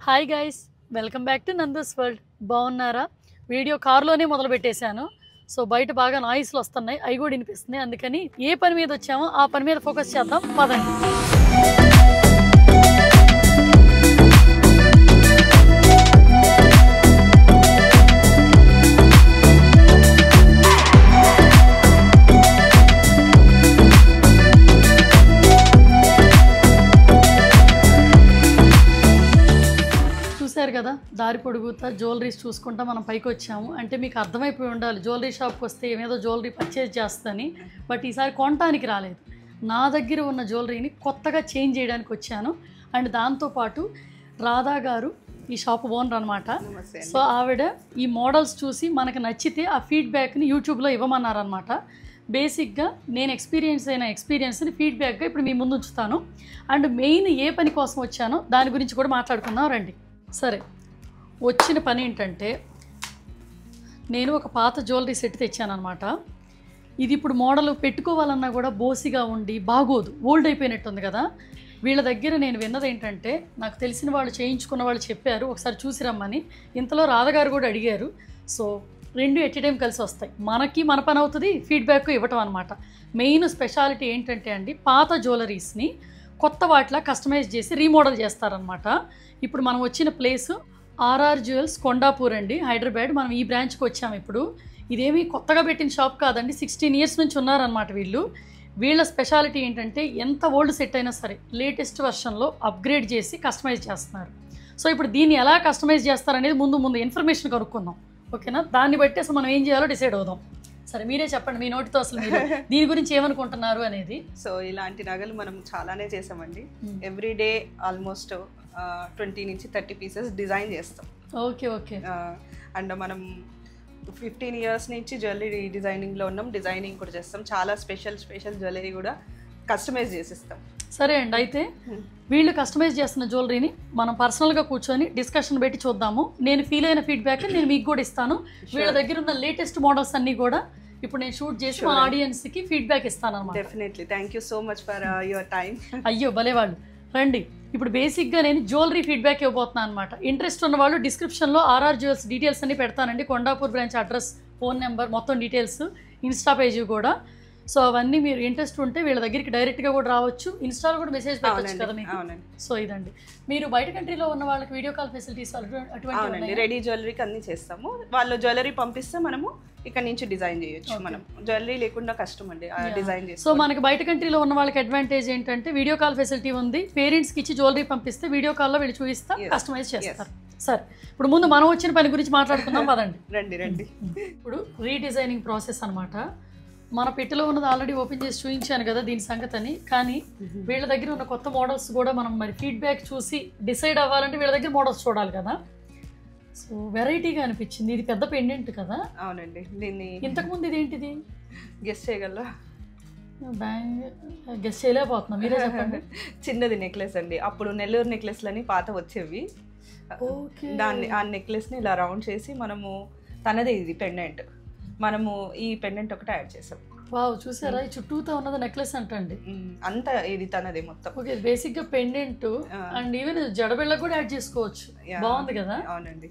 Hi guys, welcome back to Nandu's world. బాగున్నారా? Video కారులోనే మొదలు పెట్టేశాను. సో బయట బాగా నాయిస్లు వస్తున్నాయి, అవి కూడా వినిపిస్తున్నాయి. అందుకని ఏ పని మీద వచ్చామో ఆ పని మీద ఫోకస్ చేద్దాం, పదండి. చూసారు కదా, దారి పొడుగుతా జ్యువెలరీస్ చూసుకుంటా మనం పైకి వచ్చాము. అంటే మీకు అర్థమైపోయి ఉండాలి, జ్యువెలరీ షాప్కి వస్తే ఏమేదో జ్యువెలరీ పర్చేజ్ చేస్తుందని. బట్ ఈసారి కొనటానికి రాలేదు, నా దగ్గర ఉన్న జ్యువెలరీని కొత్తగా చేంజ్ చేయడానికి వచ్చాను. అండ్ దాంతోపాటు రాధా గారు ఈ షాప్ ఓనర్ అనమాట. సో ఆవిడ ఈ మోడల్స్ చూసి మనకు నచ్చితే ఆ ఫీడ్బ్యాక్ని యూట్యూబ్లో ఇవ్వమన్నారనమాట. బేసిక్గా నేను ఎక్స్పీరియన్స్ని ఫీడ్బ్యాక్గా ఇప్పుడు మీ ముందు ఉంచుతాను. అండ్ మెయిన్ ఏ పని కోసం వచ్చానో దాని గురించి కూడా మాట్లాడుకుందాం రండి. సరే, వచ్చిన పని ఏంటంటే, నేను ఒక పాత జ్యువెలరీ సెట్ తెచ్చానమాట. ఇది ఇప్పుడు మోడల్ పెట్టుకోవాలన్నా కూడా బోసిగా ఉండి బాగోదు, ఓల్డ్ అయిపోయినట్టుంది కదా. వీళ్ళ దగ్గర నేను విన్నది ఏంటంటే, నాకు తెలిసిన వాళ్ళు చేయించుకున్న వాళ్ళు చెప్పారు ఒకసారి చూసి రమ్మని. ఇంతలో రాధగారు కూడా అడిగారు. సో రెండు ఎట్ టైం కలిసి వస్తాయి, మనకి మన పని అవుతుంది, ఫీడ్బ్యాక్ ఇవ్వటం అనమాట. మెయిన్ స్పెషాలిటీ ఏంటంటే అండి, పాత జ్యువెలరీస్ని కొత్త వాటిలా కస్టమైజ్ చేసి రీమోడల్ చేస్తారనమాట. ఇప్పుడు మనం వచ్చిన ప్లేస్ ఆర్ఆర్ జ్యువెల్స్ కొండాపూర్ అండి, హైదరాబాద్. మనం ఈ బ్రాంచ్కి వచ్చాము. ఇప్పుడు ఇదేమీ కొత్తగా పెట్టిన షాప్ కాదండి, 16 years నుంచి ఉన్నారనమాట వీళ్ళు. వీళ్ళ స్పెషాలిటీ ఏంటంటే, ఎంత ఓల్డ్ సెట్ అయినా సరే లేటెస్ట్ వర్షన్లో అప్గ్రేడ్ చేసి కస్టమైజ్ చేస్తున్నారు. సో ఇప్పుడు దీన్ని ఎలా కస్టమైజ్ చేస్తారనేది ముందు ఇన్ఫర్మేషన్ కనుక్కుందాం, ఓకేనా? దాన్ని బట్టి అసలు మనం ఏం చేయాలో డిసైడ్ అవుదాం. సరే, మీరే చెప్పండి, మీ నోటితో అసలు మీరు దీని గురించి ఏమనుకుంటున్నారు అనేది. సో ఇలాంటి నగలు మనం చాలానే చేసామండి. ఎవ్రీడే ఆల్మోస్ట్ 20 నుంచి 30 పీసెస్ డిజైన్ చేస్తాం. Okay okay. అండ్ మనం 15 years నుంచి జ్యువెలరీ డిజైనింగ్లో ఉన్నాం. డిజైనింగ్ కూడా చేస్తాం, చాలా స్పెషల్ జ్యువెలరీ కూడా కస్టమైజ్ చేసిస్తాం. సరే అండి, అయితే వీళ్ళు కస్టమైజ్ చేస్తున్న జ్యువెలరీని మనం పర్సనల్గా కూర్చొని డిస్కషన్ పెట్టి చూద్దాము. నేను ఫీల్ అయిన ఫీడ్బ్యాక్ నేను మీకు కూడా ఇస్తాను. వీళ్ళ దగ్గర ఉన్న లేటెస్ట్ మోడల్స్ అన్నీ కూడా ఇప్పుడు నేను షూట్ చేసి మా ఆడియన్స్కి ఫీడ్బ్యాక్ ఇస్తాను అనమాట. Definitely, thank you so much for your time. అయ్యో భలే వాళ్ళు, రండి. ఇప్పుడు బేసిక్గా నేను జ్యువెలరీ ఫీడ్బ్యాక్ ఇవ్వబోతున్నాను అనమాట. ఇంట్రెస్ట్ ఉన్న వాళ్ళు డిస్క్రిప్షన్లో ఆర్ఆర్ జ్యువెల్స్ డీటెయిల్స్ అన్ని పెడతానండి. Kondapur branch address, phone number, మొత్తం డీటెయిల్స్, ఇన్స్టా పేజీ కూడా. సో అవన్నీ మీరు ఇంట్రెస్ట్ ఉంటే వీళ్ళ దగ్గరికి డైరెక్ట్గా కూడా రావచ్చు, ఇన్స్టాలో కూడా మెసేజ్ పెట్టవచ్చు కదా మీకు. సో ఇదండి, మీరు బయట కంట్రీలో ఉన్న వాళ్ళకి వీడియో కాల్ ఫెసిలిటీస్ అటువంటి రెడీ జ్యువెలరీకి అన్ని చేస్తాము. వాళ్ళు జ్యువెలరీ పంపిస్తే మనము ఇక్కడ నుంచి డిజైన్ చేయొచ్చు. మనం జ్యువెలరీ లేకుండా కష్టం అండి డిజైన్ చేసి. సో మనకి బయట కంట్రీలో ఉన్న వాళ్ళకి అడ్వాంటేజ్ ఏంటంటే, వీడియో కాల్ ఫెసిలిటీ ఉంది. పేరెంట్స్కి ఇచ్చి జ్యువెలరీ పంపిస్తే వీడియో కాల్లో వీళ్ళు చూపిస్తా కస్టమైజ్ చేస్తారు. సరే, ఇప్పుడు ముందు మనం వచ్చిన పని గురించి మాట్లాడుకుందాం, పదండి. రండి. ఇప్పుడు రీడిజైనింగ్ ప్రాసెస్ అనమాట. మన పెట్టెలో ఉన్నది ఆల్రెడీ ఓపెన్ చేసి చూపించాను కదా దీని సంగతి అని. కానీ వీళ్ళ దగ్గర ఉన్న కొత్త మోడల్స్ కూడా మనం మరి ఫీడ్బ్యాక్ చూసి డిసైడ్ అవ్వాలంటే వీళ్ళ దగ్గర మోడల్స్ చూడాలి కదా. సో వెరైటీగా అనిపించింది. ఇది పెద్ద పెండెంట్ కదా. అవునండి. దీన్ని ఇంతకుముందు ఇదేంటిది గెస్ చేయగలరా? గెస్ చేయలేకపోతున్నా, మీరే చెప్పండి. చిన్నది నెక్లెస్ అండి. అప్పుడు నెల్లూరు నెక్లెస్లని పాత వచ్చేవి. దాన్ని ఆ నెక్లెస్ని ఇలా రౌండ్ చేసి మనము, తనదే ఇది పెండెంట్, మనము ఈ పెండెంట్ ఒకటి యాడ్ చేసాం. వావ్, చూసారా? ఈ చుట్టూతో ఉన్నది నెక్లెస్ అంటండి. అంతా ఇది తనదే మొత్తం. ఓకే, బేసిక్ గా పెండెంట్ అండ్ ఈవెన్ జడబిళ్ళ కూడా యాడ్ చేసుకోవచ్చు. బాగుంది కదా. అవునండి.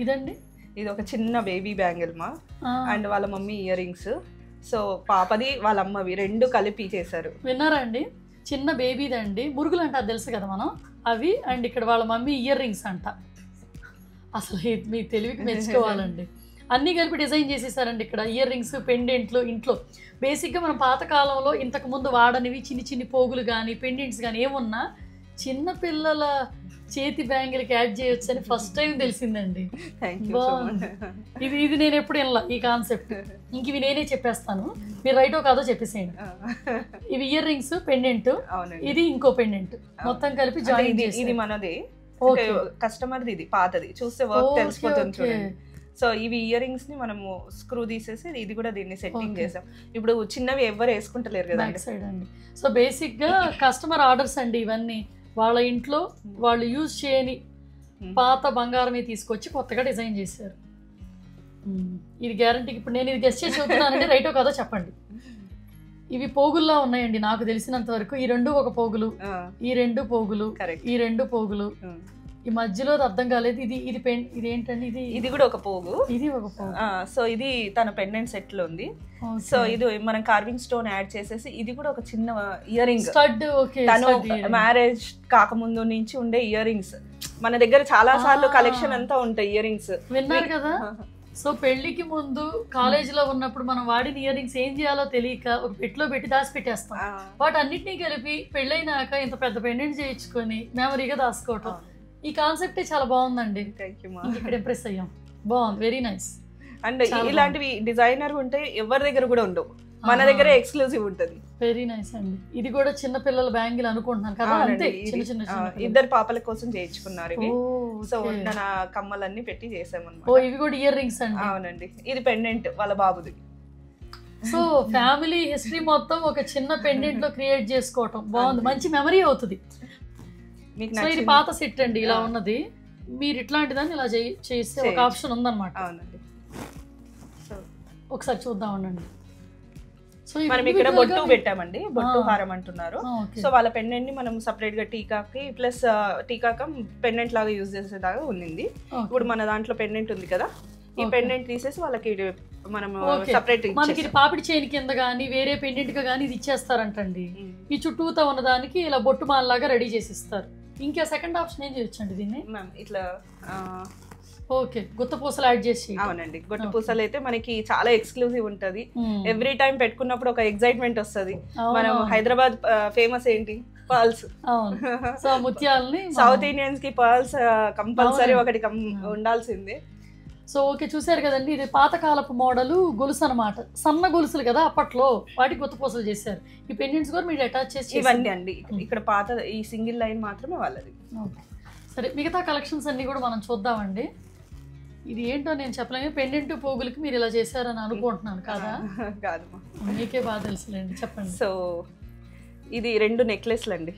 ఇదండి, ఇది ఒక చిన్న బేబీ బ్యాంగిల్ మా, అండ్ వాళ్ళ మమ్మీ ఇయర్ రింగ్స్. సో పాపది వాళ్ళ అమ్మవి రెండు కలిపి చేశారు. విన్నారా అండి? చిన్న బేబీది అండి, మురుగులు అంట, అది తెలుసు కదా మనం, అవి. అండ్ ఇక్కడ వాళ్ళ మమ్మీ ఇయర్ రింగ్స్ అంట. అసలు మీ తెలివికి మెచ్చుకోవాలండి. అన్నీ కలిపి డిజైన్ చేసేసారండి. ఇక్కడ ఇయర్ రింగ్స్, పెండెంట్లు. ఇంట్లో బేసిక్గా మనం పాతకాలంలో ఇంతకుముందు వాడనివి చిన్ని పోగులు కానీ పెండెంట్స్ కానీ ఏమున్నా చిన్నపిల్లల చేతి బ్యాంగిల్కి యాడ్ చేయొచ్చు అని ఫస్ట్ టైం తెలిసిందండి. ఇది నేను ఎప్పుడు వినలా ఈ కాన్సెప్ట్. ఇంక ఇవి నేనే చెప్పేస్తాను, మీరు రైటో కాదో చెప్పేసేయండి. ఇవి ఇయర్ రింగ్స్, పెండెంట్, ఇది ఇంకో పెండెంట్, మొత్తం కలిపి జాయిన్ చేసి. ఇది మనది కస్టమర్ది, ఇది పాతది, చూస్తే వర్క్ తెలిసిపోతుంది చూడండి. సో ఇవి ఇయర్ రింగ్స్ ని మనము స్క్రూ తీసేసి ఇది కూడా దీన్ని సెట్టింగ్ చేసాం. ఇప్పుడు చిన్నవి ఎవరు వేసుకుంటలేరు కదా సైడ్ అండి. సో బేసిక్ గా కస్టమర్ ఆర్డర్స్ అండి ఇవన్నీ. వాళ్ళ ఇంట్లో వాళ్ళు యూజ్ చేయని పాత బంగారమే తీసుకొచ్చి కొత్తగా డిజైన్ చేశారు. ఇది గ్యారంటీకి ఇప్పుడు నేను ఇది గెస్ట్ చేసి చెబుతున్నానండి, రైటో కాదో చెప్పండి. ఇవి పోగుల్లా ఉన్నాయండి నాకు తెలిసినంత వరకు. ఈ రెండు ఒక పోగులు, ఈ రెండు పోగులు, ఈ రెండు పోగులు, ఈ మధ్యలో అర్థం కాలేదు, ఇది ఇది ఇది ఏంటండి? ఇది కూడా ఒక పోగు. ఇది ఒక పోగు. సో ఇది తన పెండెంట్ సెట్ లో ఉంది. సో ఇది మనం కార్వింగ్ స్టోన్ యాడ్ చేసేసి ఇది కూడా ఒక చిన్న ఇయర్ రింగ్. తను మ్యారేజ్ కాకముందు నుంచి ఉండే ఇయర్ రింగ్స్ మన దగ్గర చాలా సార్లు కలెక్షన్ అంతా ఉంటాయి ఇయర్ రింగ్స్. విన్నారు కదా? సో పెళ్లికి ముందు కాలేజీలో ఉన్నప్పుడు మనం వాడిన ఇయర్ రింగ్స్ ఏం చేయాలో తెలియక ఒక పెట్టులో పెట్టి దాచి పెట్టేస్తాం. వాటి అన్నిటినీ కలిపి పెళ్ళైనాక ఇంత పెద్ద పెండెంట్ చేయించుకొని మెమరీగా దాచుకోవటం, ఈ కాన్సెప్టే చాలా బాగుందండి. ఇక్కడ ఇంప్రెస్ అయ్యాం. బాగుంది, వెరీ నైస్. అండ్ ఇలాంటివి డిజైనర్ ఉంటే ఎవరి దగ్గర కూడా ఉండవు, మన దగ్గర ఎక్స్క్లూజివ్ ఉంటది. వెరీ నైస్ అండి. ఇది కూడా చిన్న పిల్లల బ్యాంగిల్ అనుకుంటున్నాను కదా? అంతే, చిన్న చిన్న ఇద్దరు పాపల కోసం చేయించుకున్నారు ఇవి. సో నా కమ్మలన్నీ పెట్టి చేసామన్నమాట. ఓ ఇవి కూడా ఇయర్ రింగ్స్ అండి? అవునండి, ఇది పెండెంట్ వాళ్ళ బాబుది. సో ఫ్యామిలీ హిస్టరీ మొత్తం ఒక చిన్న పెండెంట్ లో క్రియేట్ చేసుకోవటం బాగుంది, మంచి మెమరీ అవుతుంది. సో ఇది పాత సెట్ అండి, ఇలా ఉన్నది. మీరు ఇట్లాంటిదాన్ని ఇలా చేసే ఒక ఆప్షన్ ఉందన్నమాట. అవునండి, ఒకసారి చూద్దాం ఉండండి. సో మనం ఇక్కడ బొట్టు పెట్టామండి, బొట్టు హారం అంటున్నారు. సో వాళ్ళ పెండెంట్ ని మనం సపరేట్ గా టీకాకి ప్లస్ టీకాకం పెండెంట్ లాగా యూజ్ చేసేదాకా ఉంది. ఇప్పుడు మన దాంట్లో పెండెంట్ ఉంది కదా, ఈ పెండెంట్ తీసేసి వాళ్ళకి మనం సపరేట్ మనకి పాపిడి చైన్ కింద గానీ వేరే పెండెంట్ గా గానీ ఇది ఇచ్చేస్తారంటండి. ఈ చుట్టూతో ఉన్న దానికి ఇలా బొట్టు మాల లాగా రెడీ చేసి ఇస్తారు. ఇంకా సెకండ్ ఆప్షన్ ఏం చేయొచ్చండి దీన్ని? ఇట్లా ఓకే, గుత్త పూసలు యాడ్ చేసి. అవునండి, గుత్త పూసలు అయితే మనకి చాలా ఎక్స్క్లూజివ్ ఉంటది. ఎవ్రీ టైం పెట్టుకున్నప్పుడు ఒక ఎక్సైట్మెంట్ వస్తుంది. మనం హైదరాబాద్ ఫేమస్ ఏంటి? పర్ల్స్. సో ముత్యాలని సౌత్ ఇండియన్స్ కి పర్ల్స్ కంపల్సరీ ఒకటి ఉండాల్సిందే. సో ఓకే, చూసారు కదండి, ఇది పాతకాలపు మోడల్ గొలుసు అనమాట. సన్న గొలుసులు కదా అప్పట్లో, వాటికి గుత్త పూసలు చేశారు. ఈ పెండెంట్స్ కూడా మీరు అటాచ్ చేసి ఇవన్నీ అండి. ఇక్కడ పాత ఈ సింగిల్ లైన్ మాత్రమే వాళ్ళది. సరే, మిగతా కలెక్షన్స్ అన్ని కూడా మనం చూద్దామండి. ఇది ఏంటో నేను చెప్పలేను, పెండెంట్ పోగులకి మీరు ఇలా చేశారని అనుకుంటున్నాను కదా? కాదు, మీకే బాగా తెలుసులేండి, చెప్పండి. సో ఇది 2 నెక్లెస్లు అండి,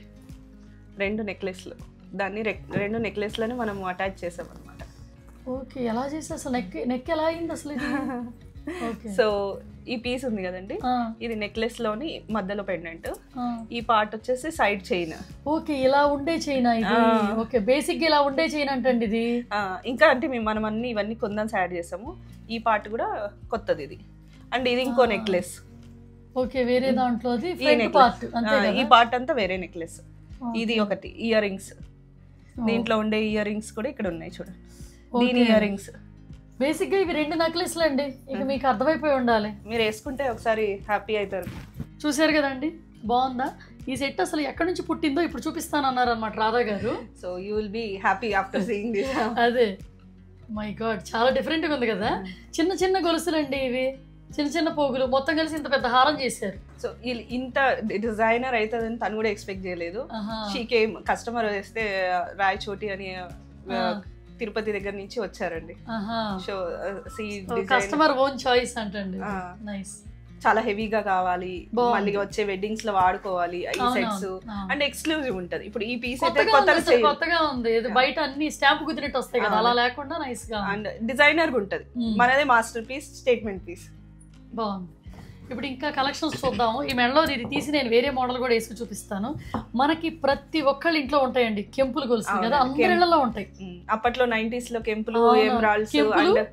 2 నెక్లెస్లు. దాన్ని 2 నెక్లెస్లని మనం అటాచ్ చేసాం అనమాట. ఓకే, ఎలా చేసా అసలు? నెక్ ఎలా అయింది అసలు? సో ఈ పీస్ ఉంది కదండి, ఇది నెక్లెస్ లోని మధ్యలో పెండెంట్. ఈ పార్ట్ వచ్చేసి సైడ్ చైన్. ఓకే, ఇలా ఉండే చైన్ ఇది. ఓకే, బేసిక్ గా ఇలా ఉండే చైన్ అంటండి ఇది. ఇంకా అంటే మనం ఇవన్నీ కొందన్స్ యాడ్ చేసాము. ఈ పార్ట్ కూడా కొత్తది ఇది. అండ్ ఇది ఇంకో నెక్లెస్. ఓకే, వేరే దాంట్లో పార్ట్. ఈ పార్ట్ అంతా వేరే నెక్లెస్. ఇది ఒకటి ఇయర్ రింగ్స్. దీంట్లో ఉండే ఇయర్ రింగ్స్ కూడా ఇక్కడ ఉన్నాయి చూడండి, దీని ఇయర్ రింగ్స్. బేసిక్ గా ఇవి 2 నెక్లెస్లు అండి, ఇక మీకు అర్థమైపోయి ఉండాలి. మీరు వేసుకుంటే ఒకసారి హ్యాపీ అవుతారు. చూసారు కదండి, బాగుందా ఈ సెట్? అసలు ఎక్కడి నుంచి పుట్టిందో ఇప్పుడు చూపిస్తాను అన్నారు అనమాట రాధా గారు. So you will be happy after seeing this. అదే, మై గాడ్, చాలా డిఫరెంట్ గా ఉంది కదా. చిన్న చిన్న గొలుసులు అండి ఇవి, చిన్న చిన్న పోగులు, మొత్తం కలిసి ఇంత పెద్ద హారం చేశారు. సో ఇంత డిజైనర్ అవుతుందని తను కూడా ఎక్స్పెక్ట్ చేయలేదు. షీకేమ్ కస్టమర్ వేస్తే రాయచోటి అని తిరుపతి దగ్గర నుంచి వచ్చారండి. సో కస్టమర్ ఓన్ చాయిస్ అంటండి. నైస్, చాలా హెవీగా కావాలి, మళ్ళీ వచ్చే వెడ్డింగ్స్ లో వాడుకోవాలి ఈ సెట్స్. అండ్ ఎక్స్క్లూజివ్ ఉంటది. ఇప్పుడు ఈ పీస్ అయితే కొత్తగా ఉంది, బయట అన్ని స్టాంప్ కుదిరినట్టు వస్తాయి కదా, అలా లేకుండా నైస్ గా అండ్ డిజైనర్ గా ఉంటది. మనదే మాస్టర్ పీస్, స్టేట్మెంట్ పీస్. బాగుంది. ఇప్పుడు ఇంకా కలెక్షన్స్ చూద్దాము. ఈ మెడలో ఇది తీసి నేను వేరే మోడల్ కూడా వేసుకు చూపిస్తాను. మనకి ప్రతి ఒక్కళ్ళ ఇంట్లో ఉంటాయండి కెంపులు గొలుసు కదా, అందరి ఇళ్లలో ఉంటాయి. అప్పట్లో 90s లో కెంపులు, ఎమరాల్డ్స్,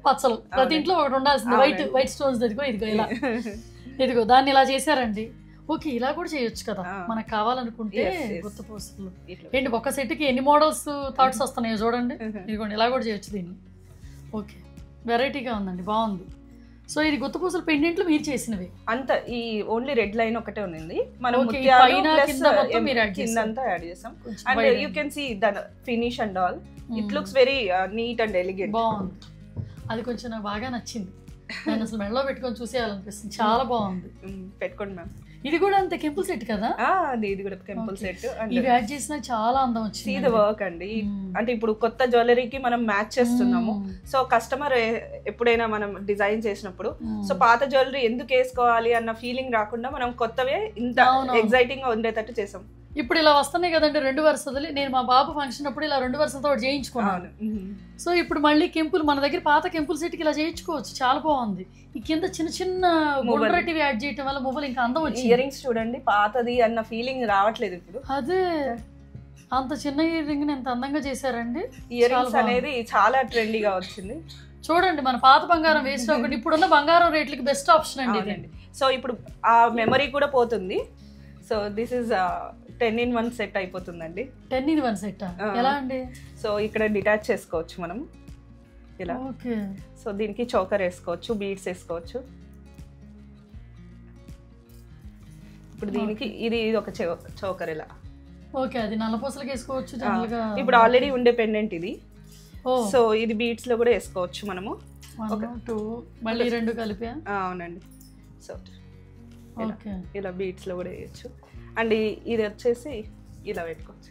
పచ్చలు ప్రతి ఇంట్లో ఒకటి ఉండాల్సింది. వైట్ స్టోన్స్ ఇదిగో ఇలా ఇదిగో దాన్ని ఇలా చేశారండి. ఓకే, ఇలా కూడా చేయొచ్చు కదా మనకు కావాలనుకుంటే. గుత్త పూసలు ఏంటి, ఒక సెట్ కి ఎన్ని మోడల్స్ థాట్స్ వస్తున్నాయో చూడండి. ఇదిగోండి, ఇలా కూడా చేయొచ్చు దీన్ని. ఓకే, వెరైటీగా ఉందండి, బాగుంది. సో ఇది గుత్త పూసల పెండెంట్లు మీరు చేసినవి అంత? ఈ ఓన్లీ రెడ్ లైన్ ఒకటే ఉంది, మనం కిందంతా యాడ్ చేసాం. And you can see the finish and all. It looks very neat and elegant. బాగుంది, అది కొంచెం నాకు బాగా నచ్చింది. నేను అసలు మెడలో పెట్టుకొని చూసేయాలనిపిస్తుంది, చాలా బాగుంది. పెట్టుకోండి మ్యామ్. ఇది కూడా అంతే కెంపుల్ సెట్ కదా? ఇది కూడా కెంపుల్ సెట్. ఇవి యాడ్ చేసినా చాలా అందం వచ్చింది. సీ ద వర్క్ అండి. అంటే ఇప్పుడు కొత్త జ్యువెలరీకి మనం మ్యాచ్ చేస్తున్నాము. సో కస్టమర్ ఎప్పుడైనా మనం డిజైన్ చేసినప్పుడు సో పాత జ్యువెలరీ ఎందుకు వేసుకోవాలి అన్న ఫీలింగ్ రాకుండా మనం కొత్తవే ఇంత ఎక్సైటింగ్ గా ఉండేటట్టు చేసాం. ఇప్పుడు ఇలా వస్తున్నాయి కదండి 2 వరుసలు. నేను మా బాబు ఫంక్షన్ అప్పుడు ఇలా 2 వరుసలతో చేయించుకున్నాను. సో ఇప్పుడు మళ్ళీ కెంపుల్ మన దగ్గర పాత కెంపుల్ సెట్కి ఇలా చేయించుకోవచ్చు, చాలా బాగుంది. ఈ కింద చిన్న చిన్న గుండ్రటివి యాడ్ చేయడం వల్ల మొబైల్ ఇంకా అందం వచ్చింది. ఇయర్ రింగ్స్ చూడండి, పాతది అన్న ఫీలింగ్ రావట్లేదు ఇప్పుడు. అదే అంత చిన్న ఇయర్ రింగ్ ఎంత అందంగా చేశారండి. ఇయర్ రింగ్స్ అనేది చాలా ట్రెండీగా వచ్చింది. చూడండి మన పాత బంగారం వేస్ట్ అవ్వకుండా ఇప్పుడున్న బంగారం రేట్లకి బెస్ట్ ఆప్షన్ అండి ఇది. సో ఇప్పుడు ఆ మెమరీ కూడా పోతుంది. So this is 10 in 1 set అయిపోతుందండి. 10 in 1 సెట్ ఎలా అండి? సో ఇక్కడ డిటాచ్ చేసుకోవచ్చు మనం ఇలా. ఓకే. సో దీనికి చోకర్ వేసుకోవచ్చు, బీడ్స్ వేసుకోవచ్చు. ఇప్పుడు దీనికి ఇది ఒక చోకర్ ఇలా. ఓకే, అది నల్లపూసలకి వేసుకోవచ్చు జనరల్గా. ఇప్పుడు ఆల్రెడీ ఉండే పెండెంట్ ఇది. సో ఇది బీడ్స్ లో కూడా వేసుకోవచ్చు మనము. 1 2 మళ్ళీ 2 కలిపా. అవునండి. సో ఓకే, ఇలా బీడ్స్ లో కూడా వేయచ్చు. అండ్ ఇది వచ్చేసి ఇలా పెట్టుకోవచ్చు.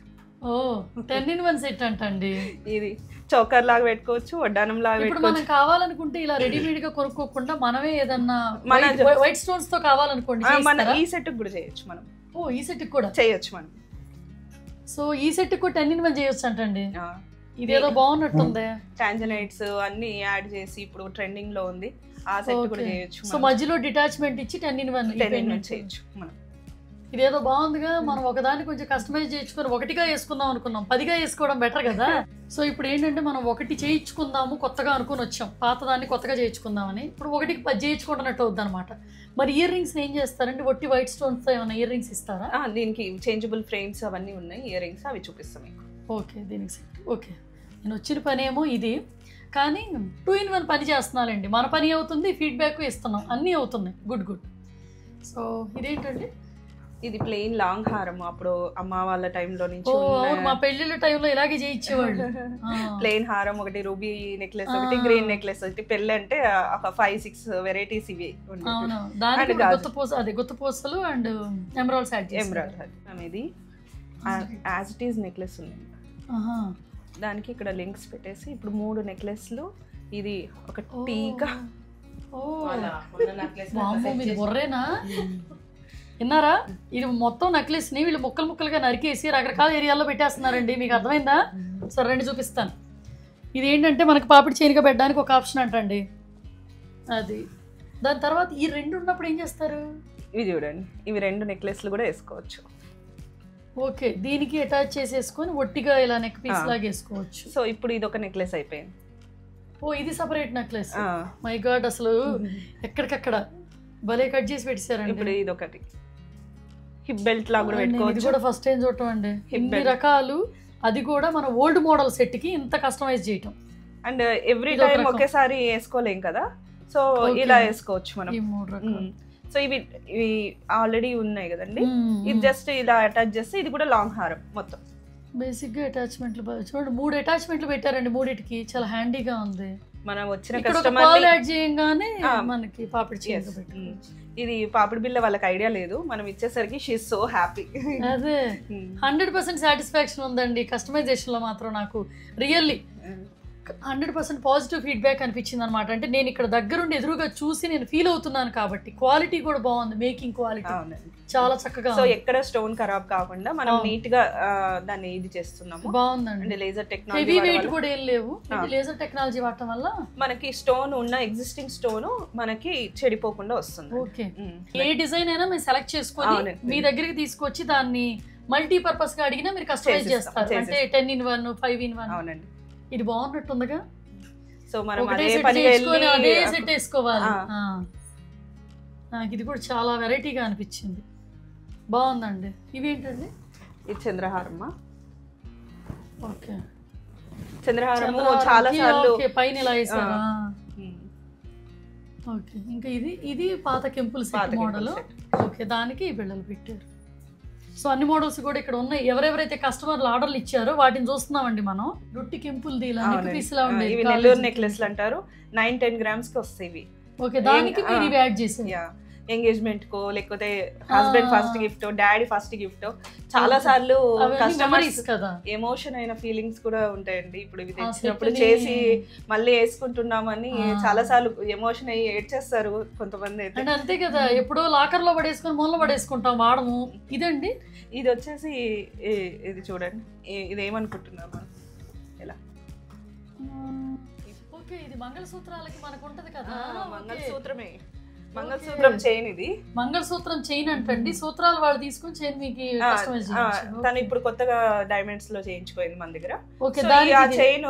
10 in 1 సెట్ అంటండి. ఇది చౌకర్ లాగా పెట్టుకోవచ్చు, వడ్డానం లాగా పెట్టుకోవచ్చు. మనం కావాలనుకుంటే ఇలా రెడీమేడ్ గా కొనుక్కోకుండా మనమే ఏదన్నా వైట్ స్టోన్స్ తో కావాలనుకోండి మన ఈ సెట్ కూడా చేయొచ్చు మనం. ఈ సెట్ కూడా చేయొచ్చు మనం. సో ఈ సెట్ కూడా 10 in 1 చేయొచ్చు అంటండి. ఇదేదో బాగున్నట్టుంది. టాంజనైట్స్ అన్ని యాడ్ చేసి ఇప్పుడు ట్రెండింగ్ లో ఉంది. ఆ సెట్ కూడా చేయొచ్చు. సో మధ్యలో డిటాచ్మెంట్ ఇచ్చి 10 in 1 చేయొచ్చు మనం. ఇదేదో బాగుందిగా. మనం ఒకదాన్ని కొంచెం కస్టమైజ్ చేయించుకొని ఒకటిగా వేసుకుందాం అనుకున్నాం, 10గా వేసుకోవడం బెటర్ కదా. సో ఇప్పుడు ఏంటంటే మనం ఒకటి చేయించుకుందాము కొత్తగా అనుకుని వచ్చాం, పాతదాన్ని కొత్తగా చేయించుకుందామని. ఇప్పుడు ఒకటికి 10 చేయించుకుంటున్నట్టు అవుద్ది అనమాట. మరి ఇయర్ రింగ్స్ ఏం చేస్తారంటే ఒట్టి వైట్ స్టోన్స్ తో ఏమైనా ఇయర్ రింగ్స్ ఇస్తారా? దీనికి చేంజబుల్ ఫ్రేమ్స్ అవన్నీ ఉన్నాయి, ఇయర్ రింగ్స్ అవి చూపిస్తాం మీకు. ఓకే, దీనికి సెట్. ఓకే, నేను వచ్చిన పని ఏమో ఇది, కానీ 2 in 1 పని చేస్తున్నానండి. మన పని అవుతుంది, ఫీడ్బ్యాక్ ఇస్తున్నాం, అన్నీ అవుతున్నాయి. Good good. సో ఇదేంటండి? ఇది ప్లెయిన్ లాంగ్ హారం. అప్పుడు అమ్మ వాళ్ళ టైంలో నుంచి మా పెళ్లిళ్ళ టైంలో ఇలాగే చేయించేవాళ్ళు. ప్లెయిన్ హారం ఒకటి, రూబీ నెక్లెస్ ఒకటి, గ్రీన్ నెక్లెస్ ఒకటి. పెళ్ళి అంటే ఒక 5-6 వెరైటీస్ ఇవి. దానికి గుత్తపూసలు అండ్ ఎమరాల్డ్స్ యాడ్ చేసి. ఎమరాల్డ్ ఇది యాజ్ ఇట్ ఈజ్ నెక్లెస్ ఉంది. దానికి ఇక్కడ లింక్స్ పెట్టేసి ఇప్పుడు 3 నెక్లెస్లు. ఇది ఒక టీకా. బొర్రేనా విన్నారా? ఇది మొత్తం నెక్లెస్ ని వీళ్ళు ముక్కలు ముక్కలుగా నరికేసి రకరకాల ఏరియాల్లో పెట్టేస్తున్నారండి. మీకు అర్థమైందా? సరే రండి చూపిస్తాను. ఇది ఏంటంటే మనకి పాపిడి చైన్గా పెట్టడానికి ఒక ఆప్షన్ అంటండి అది. దాని తర్వాత ఈ 2 ఉన్నప్పుడు ఏం చేస్తారు? ఇవి చూడండి, ఇవి 2 నెక్లెస్లు కూడా వేసుకోవచ్చు. ఓకే, దీనికి అటాచ్ చేసేసుకొని ఒట్టిగా ఇలా నెక్ పీస్ లాగా వేసుకోవచ్చు. సో ఇప్పుడు ఇది ఒక నెక్లెస్ అయిపోయింది. ఇది సపరేట్ నెక్లెస్. మై గాడ్, అసలు ఎక్కడికక్కడ భలే కట్ చేసి పెట్టారండి. ఇప్పుడు ఇది ఒకటి హిప్ బెల్ట్ లాగా కూడా పెట్టుకోవచ్చు. ఇది కూడా ఫస్ట్ టైం చూడటం అండి, ఇన్ని రకాలు. అది కూడా మన ఓల్డ్ మోడల్ సెట్ కి ఇంత కస్టమైజ్ చేయటం. అండ్ ఎవ్రీ టైం ఒకేసారి వేసుకోలేం కదా, సో ఇలా వేసుకోవచ్చు మనం. ఈ 3 రకాలు. సో ఇవి ఆల్రెడీ ఉన్నాయి కదండి, ఇది జస్ట్ ఇలా అటాచ్ చేస్తే ఇది కూడా లాంగ్ హారం మొత్తం. బేసిక్ గా అటాచ్మెంట్లు చూడండి, 3 అటాచ్మెంట్లు పెట్టారండి. 3టికి చాలా హ్యాండీగా ఉంది. మనం వచ్చిన కస్టమర్ యాడ్ చేయంగానే మనకి పాపిడి చైన్ పెట్టుకోవచ్చు. ఇది పాపిడి బిల్ల వాళ్ళకి ఐడియా లేదు, మనం ఇచ్చేసరికి షీ ఇస్ సో హ్యాపీ. అదే 100% సాటిస్ఫాక్షన్ ఉందండి కస్టమైజేషన్ లో మాత్రం. నాకు రియల్లీ 100% పాజిటివ్ ఫీడ్బ్యాక్ అనిపించింది అనమాట. అంటే నేను ఇక్కడ దగ్గరుండి ఎదురుగా చూసి నేను ఫీల్ అవుతున్నాను కాబట్టి. క్వాలిటీ కూడా బాగుంది, మేకింగ్ క్వాలిటీ చాలా చక్కగా. సో ఎక్కడ స్టోన్ ఖరాబ్ కాకుండా మనం నీట్ గా దాన్ని ఇది చేస్తున్నాము. బాగుందండి. లేజర్ టెక్నాలజీ, హెవీ వెయిట్ కూడా ఏం లేవు. లేజర్ టెక్నాలజీ వాడటం వల్ల మనకి స్టోన్ ఉన్న ఎగ్జిస్టింగ్ స్టోన్ మనకి చెడిపోకుండా వస్తుంది. ఓకే, ఏ డిజైన్ అయినా మీరు సెలెక్ట్ చేసుకొని మీ దగ్గరికి తీసుకొచ్చి దాన్ని మల్టీ పర్పస్ గా అడిగినా మీరు కస్టమైజ్ చేస్తారు. అంటే 10 in 1, 5 in 1. అవునండి. ఇది బాగున్నట్టుందిగా. సో మనం అదే సెట్ వేసుకోవాలి. నాకు ఇది కూడా చాలా వెరైటీగా అనిపించింది, బాగుందండి. ఇవేంటండి? ఇది చంద్రహారమ్మా. ఓకే, చంద్రహారము చాలా సార్లు పైన ఇలా వేసారా? ఓకే, ఇంకా ఇది పాత కెంపుల్ సెట్ మోడల్. ఓకే, దానికి బిళ్ళలు పెట్టారు. సో అన్ని మోడల్స్ కూడా ఇక్కడ ఉన్నాయి. ఎవరెవరైతే కస్టమర్లు ఆర్డర్లు ఇచ్చారో వాటిని చూస్తున్నామండి మనం. రొట్టి కెంపుల్ నెల్లూరు నెక్లెస్లు అంటారు. 9-10 grams కి వస్తాయి. ఓకే, దానికి మీరు ఇవి యాడ్ చేసారు. ఎంగేజ్మెంట్ కో లేకపోతే husband first gift, daddy first gift. చాలా సార్లు కస్టమర్స్ కదా ఎమోషన్ అయిన ఫీలింగ్స్ కూడా ఉంటాయండి. ఇప్పుడు ఇవి తెచ్చినప్పుడు చేసి మళ్ళీ వేసుకుంటున్నామని చాలా సార్లు ఎమోషన్ అయ్యి ఏడ్చేస్తారు కొంతమంది అయితే. అంటే అంతే కదా, ఎప్పుడో లాకర్ లో పడేసుకొని మూలలో పడేసుకుంటాం వాడము. ఇదండి, ఇది వచ్చేసి ఇది చూడండి, ఇది ఏమనుకుంటున్నాం మనం ఇలా. ఓకే, ఇది మంగళసూత్రాలకి మనకు ఉంటది కదా. మంగళసూత్రమే. మంగళసూత్రం చైన్ ఇది. మంగళసూత్రం చైన్ అంటండి, సూత్రాలు వాళ్ళు తీసుకుని చైన్ మీకు కస్టమైజ్ చేయించారు. తను ఇప్పుడు కొత్తగా డైమండ్స్ లో చేయించుకోయింది మన దగ్గర. ఓకే, ఆ చైన్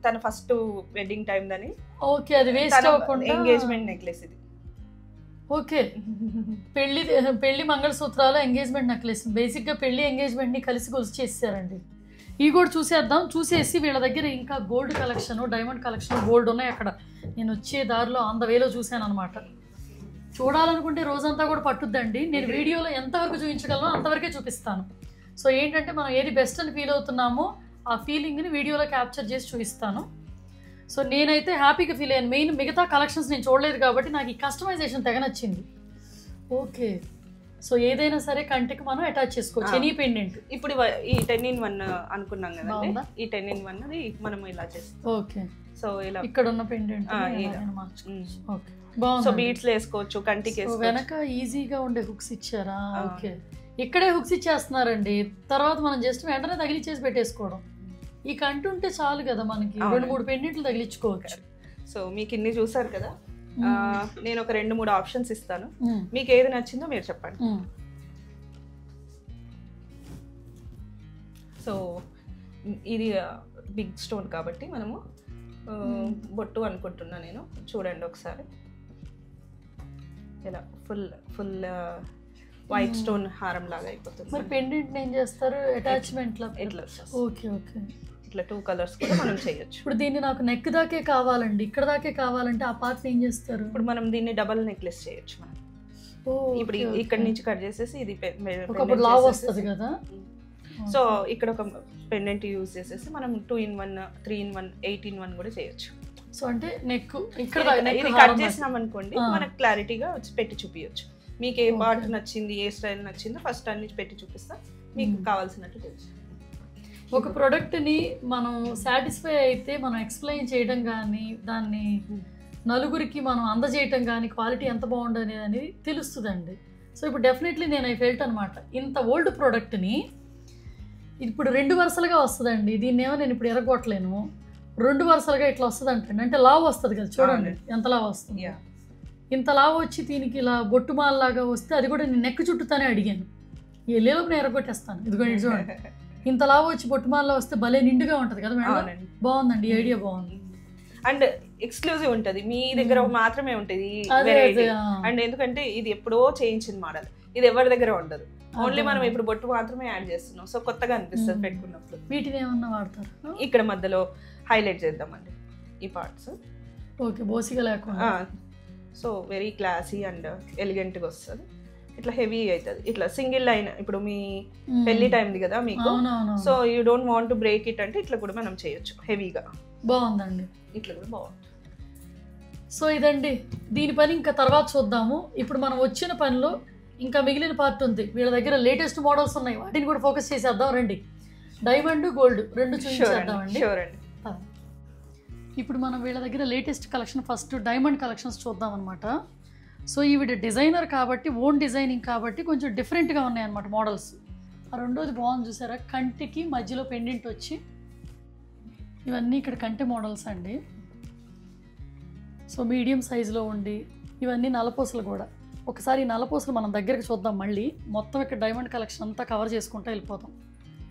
తన ఫస్ట్ వెడ్డింగ్ టైం దని. ఓకే, అది వేస్ట్ అవ్వకుండా ఎంగేజ్మెంట్ నెక్లెస్ ఇది. ఓకే, పెళ్లి మంగళసూత్రాలు, ఎంగేజ్మెంట్ నెక్లెస్, బేసిక్ గా పెళ్లి ఎంగేజ్మెంట్ ని కలిసి గొలుసు చేసేసారండి. ఇవి కూడా చూసేద్దాం. చూసేసి వీళ్ళ దగ్గర ఇంకా gold collection, diamond collection, gold ఉన్నాయి అక్కడ. నేను వచ్చే దారిలో ఆన్ ద వేలో చూశాను అనమాట. చూడాలనుకుంటే రోజంతా కూడా పట్టుద్దండి. నేను వీడియోలో ఎంతవరకు చూపించగలను అంతవరకే చూపిస్తాను. సో ఏంటంటే మనం ఏది బెస్ట్ అని ఫీల్ అవుతున్నామో ఆ ఫీలింగ్ని వీడియోలో క్యాప్చర్ చేసి చూపిస్తాను. సో నేనైతే హ్యాపీగా ఫీల్ అయ్యాను. మెయిన్ మిగతా కలెక్షన్స్ నేను చూడలేదు కాబట్టి నాకు ఈ కస్టమైజేషన్ తెగ నచ్చింది. ఓకే, సో ఏదైనా సరే కంటికి మనం అటాచ్ చేసుకోవచ్చు. ఎనీ పెండెంట్ ఇప్పుడు ఈ 10-in-1 అనుకున్నాం కదండి, ఈ 10-in-1 అది మనం ఇలా చేస్తాం. ఓకే, సో ఇలా ఇక్కడ ఉన్న పెండెంట్ ఓకే, బాగుంది. సో బీడ్స్ వేసుకోవచ్చు, కంటికి వెనక ఈజీగా ఉండే హుక్స్ ఇచ్చారా? ఓకే, ఇక్కడే హుక్స్ ఇచ్చేస్తున్నారండి. తర్వాత మనం జస్ట్ వెంటనే తగిలిచ్చేసి పెట్టేసుకోవడం. ఈ కంటి ఉంటే చాలు కదా మనకి, 2-3 పెండెంట్లు తగిలించుకోవచ్చు. సో మీకు ఇన్ని చూసారు కదా, నేను ఒక 2-3 ఆప్షన్స్ ఇస్తాను. మీకు ఏది నచ్చిందో మీరు చెప్పండి. సో ఇది బిగ్ స్టోన్ కాబట్టి మనము బొట్టు అనుకుంటున్నా నేను. చూడండి ఒకసారి, ఇలా ఫుల్ వైట్ స్టోన్ హారం లాగా అయిపోతుంది. మరి పెండెంట్ ఏం చేస్తారు? అటాచ్మెంట్ ఇట్లా. ఓకే ఓకే, ఇట్లా 2 కలర్స్ కూడా మనం చేయొచ్చు. ఇప్పుడు దీన్ని నాకు నెక్ దాకే కావాలండి, ఇక్కడ దాకే కావాలంటే ఆ పార్ట్ ఏం చేస్తారు? ఇప్పుడు మనం దీన్ని డబల్ నెక్లెస్ చేయొచ్చు మనం. ఇప్పుడు ఇక్కడ నుంచి కట్ చేసేసి ఇది ఒకప్పుడు లావ్ వస్తుంది కదా. సో ఇక్కడ ఒక పెండెంట్ యూజ్ చేసేసి మనం 2-in-1, 3-in-1, 8-in-1 కూడా చేయొచ్చు. సో అంటే నెక్ ఇక్కడ ఇది కట్ చేసినాం అనుకోండి, మనకు క్లారిటీగా పెట్టి చూపించచ్చు. మీకు ఏ పార్ట్ నచ్చింది, ఏ స్టైల్ నచ్చిందో ఫస్ట్ అన్ని పెట్టి చూపిస్తా, మీకు కావాల్సినట్టు తెలుసు. ఒక ప్రోడక్ట్ని మనం సాటిస్ఫై అయితే మనం ఎక్స్ప్లెయిన్ చేయడం కానీ, దాన్ని నలుగురికి మనం అందజేయటం కానీ, క్వాలిటీ ఎంత బాగుండదు అనేది తెలుస్తుందండి. సో ఇప్పుడు డెఫినెట్లీ నేను ఐ ఫెల్ట్ అనమాట, ఇంత ఓల్డ్ ప్రోడక్ట్ని ఇప్పుడు 2 వరుసలుగా వస్తుందండి. దీన్ని ఏమో నేను ఇప్పుడు ఎరగొట్టలేను, 2 వరుసలుగా ఇట్లా వస్తుంది అంటే లావు వస్తుంది కదా. చూడండి ఎంత లావు వస్తుంది. ఇంత లావు వచ్చి దీనికి ఇలా బొట్టుమాలలాగా వస్తే అది కూడా నేను నెక్ చుట్టూతానే అడిగాను, ఎల్లేలోపు నేను ఎరగొట్టేస్తాను. ఇదిగోండి చూడండి, ఇంత లావు వచ్చి బొట్టుమాలలో వస్తే భలే నిండుగా ఉంటుంది కదా మేడం. బాగుందండి, ఐడియా బాగుంది. అండ్ ఎక్స్క్లూజివ్ ఉంటుంది, మీ దగ్గర మాత్రమే ఉంటుంది. అండ్ ఎందుకంటే ఇది ఎప్పుడో చేయించిన మోడల్, ఇది ఎవరి దగ్గర ఉండదు. ఓన్లీ మనం ఇప్పుడు బొట్టు మాత్రమే యాడ్ చేస్తున్నాం. సో కొత్తగా అనిపిస్తుంది పెట్టుకున్నప్పుడు. వీటిని ఏమన్నా వాడతారు? ఇక్కడ మధ్యలో హైలైట్ చేద్దామండి ఈ పార్ట్స్. ఓకే, బోసిగా లేకుండా. సో వెరీ క్లాసీ అండ్ ఎలిగెంట్గా వస్తుంది. ఇట్లా హెవీ అవుతుంది, ఇట్లా సింగిల్ లైన్. ఇప్పుడు మీ పెళ్లి టైంది కదా మీకు, so you don't want to break it అంటే ఇట్లా కూడా మనం చేయొచ్చు హెవీగా. బాగుందండి, ఇట్లా కూడా బాగుంది. సో ఇదండి దీని పని ఇంకా తర్వాత చూద్దాము. ఇప్పుడు మనం వచ్చిన పనిలో ఇంకా మిగిలిన పార్ట్ ఉంది. వీళ్ళ దగ్గర లేటెస్ట్ మోడల్స్ ఉన్నాయి, వాటిని కూడా ఫోకస్ చేసేద్దాం రండి. Diamond, gold 2 చూపించేద్దామండి. ఇప్పుడు మనం వీళ్ళ దగ్గర latest collection first diamond collections చూద్దాం అనమాట. సో ఈవిడ డిజైనర్ కాబట్టి, ఓన్ డిజైనింగ్ కాబట్టి కొంచెం డిఫరెంట్గా ఉన్నాయన్నమాట మోడల్స్. ఆ రెండోది బాగుంది చూసారా, కంటికి మధ్యలో పెండెంట్ వచ్చి, ఇవన్నీ ఇక్కడ కంటి మోడల్స్ అండి. సో మీడియం సైజులో ఉండి, ఇవన్నీ నల్లపూసలు కూడా. ఒకసారి ఈ నల్లపూసలు మనం దగ్గరికి చూద్దాం మళ్ళీ. మొత్తం ఇక్కడ డైమండ్ కలెక్షన్ అంతా కవర్ చేసుకుంటూ వెళ్ళిపోతాం.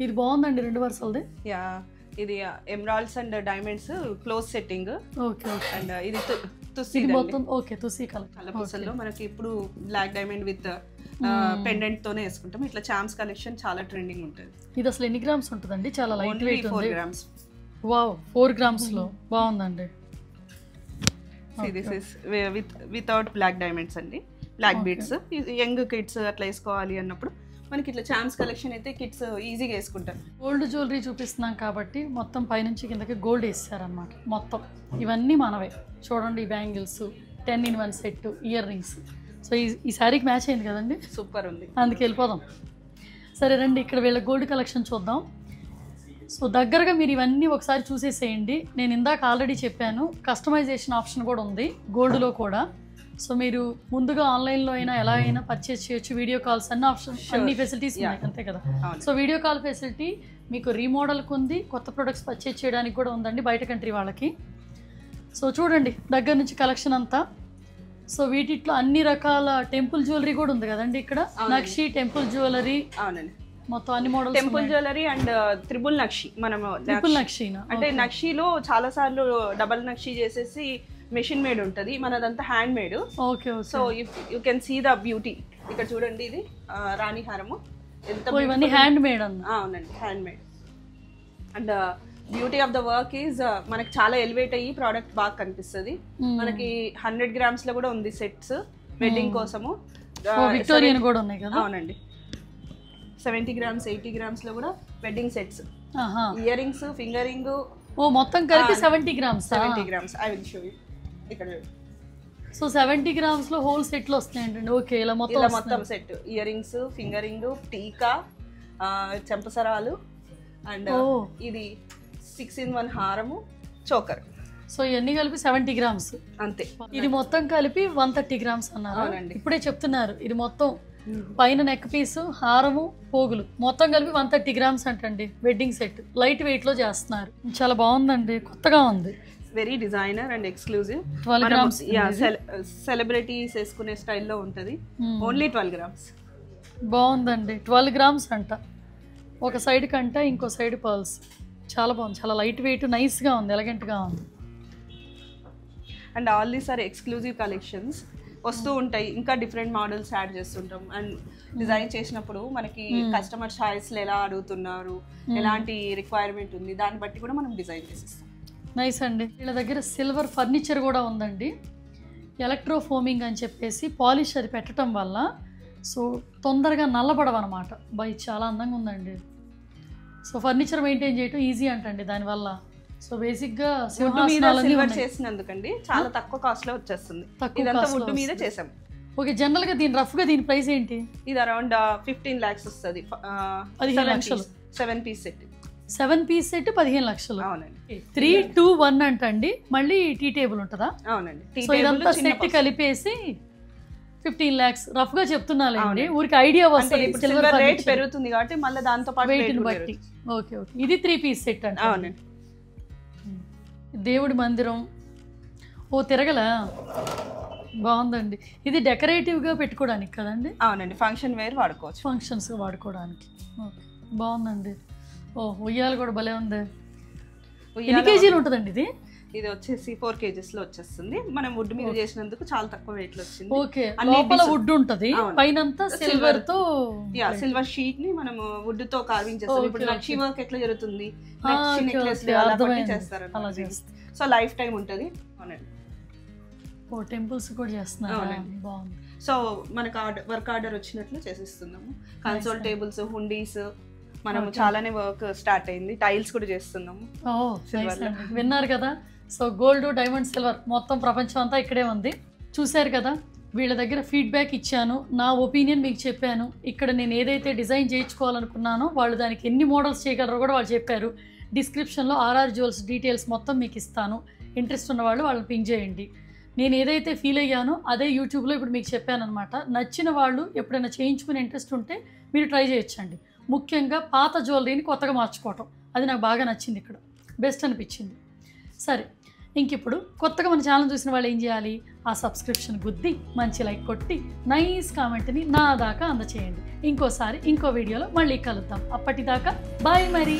ఇది బాగుందండి 2 వరుసలది. యా, ఇది emeralds and diamonds close setting. Okay, and ఇది తుస్సి మొత్తం. ఓకే, తుస్సి నల్లపూసల్లో మనకి ఇప్పుడు బ్లాక్ డైమండ్ విత్ పెండెంట్ తోనే వేసుకుంటాం. ఇట్లా చామ్స్ కలెక్షన్ చాలా ట్రెండింగ్ ఉంటుంది. ఇది అసలు ఎన్ని గ్రామ్స్ ఉంటుందండి? చాలా లైట్ వెయిట్ ఉంది. 4 grams. వావ్, 4 grams లో బాగుందండి. This is without black diamonds అండి, బ్లాక్ బీడ్స్. యంగ్ కిడ్స్ అట్లా వేసుకోవాలి అన్నప్పుడు మనకి ఇట్లా చామ్స్ కలెక్షన్ అయితే కిడ్స్ ఈజీగా వేసుకుంటారు. గోల్డ్ జ్యువెలరీ చూపిస్తున్నాం కాబట్టి మొత్తం పైనుంచి కిందకి గోల్డ్ వేసారనమాట. మొత్తం ఇవన్నీ మనవే. చూడండి, ఈ bangles, 10-in-1 set, ear rings. So ఈ శారీకి మ్యాచ్ అయింది కదండి, సూపర్ ఉంది. అందుకు వెళ్ళిపోదాం. సరే రండి, ఇక్కడ వీళ్ళ గోల్డ్ కలెక్షన్ చూద్దాం. సో దగ్గరగా మీరు ఇవన్నీ ఒకసారి చూసేసేయండి. నేను ఇందాక ఆల్రెడీ చెప్పాను, కస్టమైజేషన్ ఆప్షన్ కూడా ఉంది గోల్డ్లో కూడా. సో మీరు ముందుగా ఆన్లైన్లో అయినా ఎలా అయినా పర్చేస్ చేయొచ్చు. వీడియో కాల్స్ అన్ని ఆప్షన్స్, అన్ని ఫెసిలిటీస్ ఉన్నాయి అంతే కదా. సో వీడియో కాల్ ఫెసిలిటీ మీకు రీమోడల్కి ఉంది, కొత్త ప్రొడక్ట్స్ పర్చేస్ చేయడానికి కూడా ఉందండి బయట కంట్రీ వాళ్ళకి. సో చూడండి దగ్గర నుంచి కలెక్షన్ అంతా. సో వీటిలో అన్ని రకాల టెంపుల్ జ్యువెలరీ కూడా ఉంది కదండి ఇక్కడ. Nakshi temple jewellery. అవునండి, మొత్తం అన్ని models. Temple jewellery and triple nakshi. మనం ట్రిపుల్ నక్షినా అంటే నక్షిలో చాలా సార్లు డబల్ నక్షి చేసేసి మెషిన్ మేడ్ ఉంటుంది, మనదంతా hand made. Okay. So you can see the beauty. ఇక్కడ చూడండి, ఇది రాణి హారము. ఎంత ఇవన్నీ హ్యాండ్ మేడ్ అన్న. అవునండి, hand made. And beauty of the work is మనకి చాలా ఎలివేట్ అయ్యి ప్రోడక్ట్ బాగా కనిపిస్తుంది. మనకి 100 grams లో కూడా ఉంది సెట్స్ వెడ్డింగ్ కోసము. విక్టోరియన్ కూడా ఉన్నాయి కదా. అవునండి, 70 grams 80 grams లో కూడా wedding sets. Ear rings, finger ring, మొత్తం కలిపి 70 grams. 70 grams. I will show you. ఇక్కడ సో 70 grams లో హోల్ సెట్లు వస్తాయండి. ఓకే, ఇలా మొత్తం set. Ear rings, finger ring, టీకా, చెంపసరాలు, అండ్ ఇది 6-in-1 హారము, చోకర్. సో ఇవన్నీ కలిపి 70 grams అంతే. ఇది మొత్తం కలిపి 130 grams అన్నారు. ఇప్పుడే చెప్తున్నారు. ఇది మొత్తం పైన నెక్ పీసు, హారము, పోగులు మొత్తం కలిపి 130 grams అంటండి. వెడ్డింగ్ సెట్ లైట్ వెయిట్ లో చేస్తున్నారు. చాలా బాగుందండి, కొత్తగా ఉంది. Very designer and exclusive. 12 grams. Celebrities వేసుకునే స్టైల్లో ఉంటుంది. Only 12 grams. బాగుందండి. 12 grams అంట. ఒక సైడ్ కంట, ఇంకో సైడ్ పర్ల్స్. చాలా బాగుంది, చాలా లైట్ వెయిట్, నైస్గా ఉంది, ఎలగెంట్గా ఉంది. And all these are exclusive collections. వస్తూ ఉంటాయి, ఇంకా డిఫరెంట్ మోడల్స్ యాడ్ చేస్తుంటాం. అండ్ డిజైన్ చేసినప్పుడు మనకి కస్టమర్ చాయిస్లు ఎలా అడుగుతున్నారు, ఎలాంటి రిక్వైర్మెంట్ ఉంది, దాన్ని బట్టి కూడా మనం డిజైన్ చేసిస్తాం. నైస్ అండి. వీళ్ళ దగ్గర సిల్వర్ ఫర్నిచర్ కూడా ఉందండి. ఎలక్ట్రో ఫోమింగ్ అని చెప్పేసి పాలిష్ అది పెట్టడం వల్ల సో తొందరగా నల్లబడవన్నమాట. బై చాలా అందంగా ఉందండి. సో ఫర్నిచర్ మెయింటైన్ చేయటం ఈజీ అంటండి దానివల్ల. సో బేసిక్గా సిల్వర్ చేసినందుకండి చాలా తక్కువ కాస్ట్ లో వచ్చేస్తుంది. ఇదంతా వుడ్ మీద చేసాం. ఓకే, జనరల్ గా దీని రఫ్ గా దీని ప్రైస్ ఏంటి? ఇది అరౌండ్ 15 lakhs వస్తుంది. 15 లక్షలు. 7 piece సెట్. 7 piece సెట్ 15 లక్షలు. అవునండి. 3, 2, 1 అంటండి. మళ్ళీ టీ టేబుల్ ఉంటుందా? అవునండి. సో ఇదంతా సెట్ కలిపేసి 15 lakhs రఫ్ గా చెప్తున్నానండి. ఊరికి ఐడియా వస్తుంది. ఇప్పుడు సిల్వర్ రేట్ పెరుగుతుంది కాబట్టి మళ్ళీ దాంతో పాటు వెయిట్ బట్టి. Okay okay. ఇది 3 piece సెట్ అండి. అవునండి. దేవుడి మందిరం. ఓ తిరగల బాగుందండి. ఇది డెకరేటివ్గా పెట్టుకోవడానికి కదండి? అవునండి, ఫంక్షన్ వేర్ వాడుకోవచ్చు. ఫంక్షన్స్గా వాడుకోవడానికి. ఓకే, బాగుందండి. ఓ ఉయ్యాలు కూడా భలే ఉంది. ఎన్ని కేజీలు ఉంటుందండి ఇది? ఇది వచ్చేసి 4 kgs లో వచ్చేస్తుంది. మనం వుడ్ మీద చేసినందుకు చాలా తక్కువ వెయిట్ లో వచ్చింది. ఓకే, లోపల వుడ్ ఉంటది, పైనంతా సిల్వర్ తో. సిల్వర్ షీట్ ని మనం వుడ్ తో కార్వింగ్ చేస్తాం. ఇప్పుడు నక్షి వర్క్ ఎట్లా జరుగుతుంది, చేస్తారు. సో లైఫ్ టైం ఉంటది. ఓ టెంపుల్స్ కూడా చేస్తున్నారు. బాగుంది. సో మనకు వర్క్ ఆర్డర్ వచ్చినట్లు చేసిస్తున్నాము. కన్సోల్ టేబుల్స్, హుండీస్, మనము చాలానే వర్క్ స్టార్ట్ అయింది. టైల్స్ కూడా చేస్తున్నాము. విన్నారు కదా. సో గోల్డ్, డైమండ్, సిల్వర్ మొత్తం ప్రపంచం అంతా ఇక్కడే ఉంది. చూశారు కదా, వీళ్ళ దగ్గర ఫీడ్బ్యాక్ ఇచ్చాను, నా ఒపీనియన్ మీకు చెప్పాను. ఇక్కడ నేను ఏదైతే డిజైన్ చేయించుకోవాలనుకున్నానో వాళ్ళు దానికి ఎన్ని మోడల్స్ చేయగలరో కూడా వాళ్ళు చెప్పారు. డిస్క్రిప్షన్లో ఆర్ఆర్ జ్యువెల్స్ డీటెయిల్స్ మొత్తం మీకు ఇస్తాను. ఇంట్రెస్ట్ ఉన్న వాళ్ళు వాళ్ళని పింక్ చేయండి. నేను ఏదైతే ఫీల్ అయ్యానో అదే యూట్యూబ్లో ఇప్పుడు మీకు చెప్పాను అనమాట. నచ్చిన వాళ్ళు ఎప్పుడైనా చేయించుకునే ఇంట్రెస్ట్ ఉంటే మీరు ట్రై చేయొచ్చండి. ముఖ్యంగా పాత జ్యువెలరీని కొత్తగా మార్చుకోవటం, అది నాకు బాగా నచ్చింది, ఇక్కడ బెస్ట్ అనిపించింది. సరే, ఇంక ఇప్పుడు కొత్తగా మన ఛానల్ చూసిన వాళ్ళు ఏం చేయాలి? ఆ సబ్స్క్రిప్షన్ గుద్ది మంచి లైక్ కొట్టి నైస్ కామెంట్ని నా దాకా అందచేయండి. ఇంకోసారి ఇంకో వీడియోలో మళ్ళీ కలుద్దాం. అప్పటిదాకా బాయ్ మరి.